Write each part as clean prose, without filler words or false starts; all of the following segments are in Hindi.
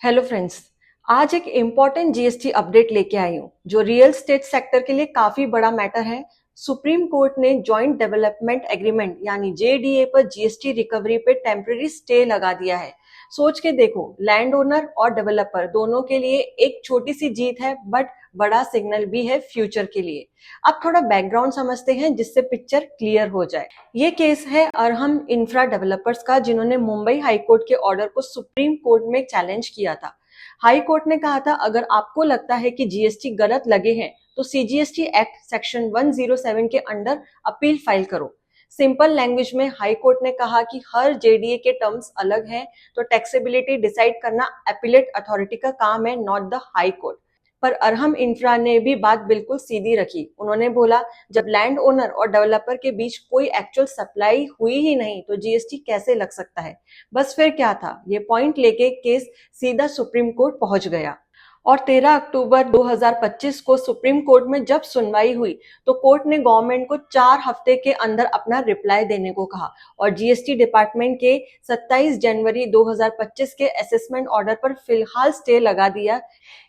Hello friends. आज एक इम्पॉर्टेंट जीएसटी अपडेट लेके आई हूँ जो रियल स्टेट सेक्टर के लिए काफी बड़ा मैटर है। सुप्रीम कोर्ट ने जॉइंट डेवलपमेंट एग्रीमेंट यानी जेडीए पर जीएसटी रिकवरी पे टेम्पररी स्टे लगा दिया है। सोच के देखो, लैंड ओनर और डेवलपर दोनों के लिए एक छोटी सी जीत है, बट बड़ा सिग्नल भी है फ्यूचर के लिए। अब थोड़ा बैकग्राउंड समझते हैं जिससे पिक्चर क्लियर हो जाए। ये केस है अरहम इंफ्रा डेवलपर्स का, जिन्होंने मुंबई हाई कोर्ट के ऑर्डर को सुप्रीम कोर्ट में चैलेंज किया था। हाई कोर्ट ने कहा था, अगर आपको लगता है कि जीएसटी गलत लगे हैं तो सीजीएसटी एक्ट सेक्शन 107 के अंडर अपील फाइल करो। सिंपल लैंग्वेज में हाई कोर्ट ने कहा कि हर जेडीए के टर्म्स अलग हैं, तो टैक्सेबिलिटी डिसाइड करना एपिलेट अथॉरिटी का काम है, नॉट द हाई कोर्ट। पर अरहम इंफ्रा ने भी बात बिल्कुल सीधी रखी। उन्होंने बोला, जब लैंड ओनर और डेवलपर के बीच कोई एक्चुअल सप्लाई हुई ही नहीं तो जीएसटी कैसे लग सकता है। बस फिर क्या था, ये पॉइंट लेके केस सीधा सुप्रीम कोर्ट पहुंच गया। और 13 अक्टूबर 2025 को सुप्रीम कोर्ट में जब सुनवाई हुई तो कोर्ट ने गवर्नमेंट को 4 हफ्ते के अंदर अपना रिप्लाई देने को कहा और जीएसटी डिपार्टमेंट के 27 जनवरी 2025 के असेसमेंट ऑर्डर पर फिलहाल स्टे लगा दिया।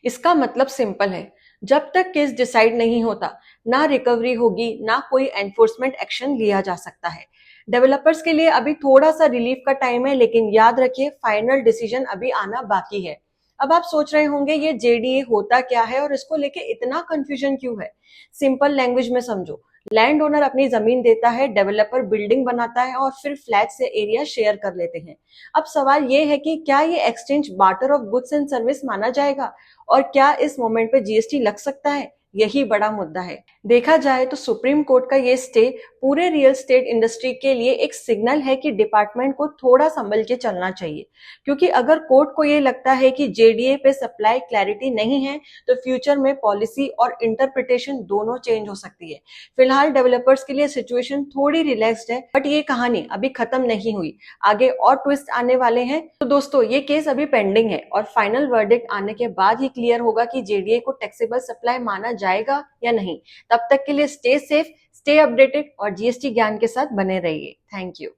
इसका मतलब सिंपल है, जब तक केस डिसाइड नहीं होता ना रिकवरी होगी, ना कोई एनफोर्समेंट एक्शन लिया जा सकता है। डेवलपर्स के लिए अभी थोड़ा सा रिलीफ का टाइम है, लेकिन याद रखिए फाइनल डिसीजन अभी आना बाकी है। अब आप सोच रहे होंगे ये जेडीए होता क्या है और इसको लेके इतना कंफ्यूजन क्यों है। सिंपल लैंग्वेज में समझो, लैंड ओनर अपनी जमीन देता है, डेवलपर बिल्डिंग बनाता है और फिर फ्लैट से एरिया शेयर कर लेते हैं। अब सवाल ये है कि क्या ये exchange barter of goods and service माना जाएगा और क्या इस मोमेंट पे जीएसटी लग सकता है। यही बड़ा मुद्दा है। देखा जाए तो सुप्रीम कोर्ट का ये स्टे पूरे रियल स्टेट इंडस्ट्री के लिए एक सिग्नल है कि डिपार्टमेंट को थोड़ा संभल के चलना चाहिए, क्योंकि अगर कोर्ट को ये लगता है कि जेडीए पे सप्लाई क्लैरिटी नहीं है तो फ्यूचर में पॉलिसी और इंटरप्रिटेशन दोनों चेंज हो सकती है। फिलहाल डेवलपर्स के लिए सिचुएशन थोड़ी रिलैक्स्ड है, बट ये कहानी अभी खत्म नहीं हुई, आगे और ट्विस्ट आने वाले हैं। तो दोस्तों, ये केस अभी पेंडिंग है और फाइनल वर्डिक्ट आने के बाद ही क्लियर होगा कि जेडीए को टैक्सेबल सप्लाई माना जाएगा या नहीं। तब तक के लिए स्टे सेफ, स्टे अपडेटेड और जीएसटी ज्ञान के साथ बने रहिए। Thank you.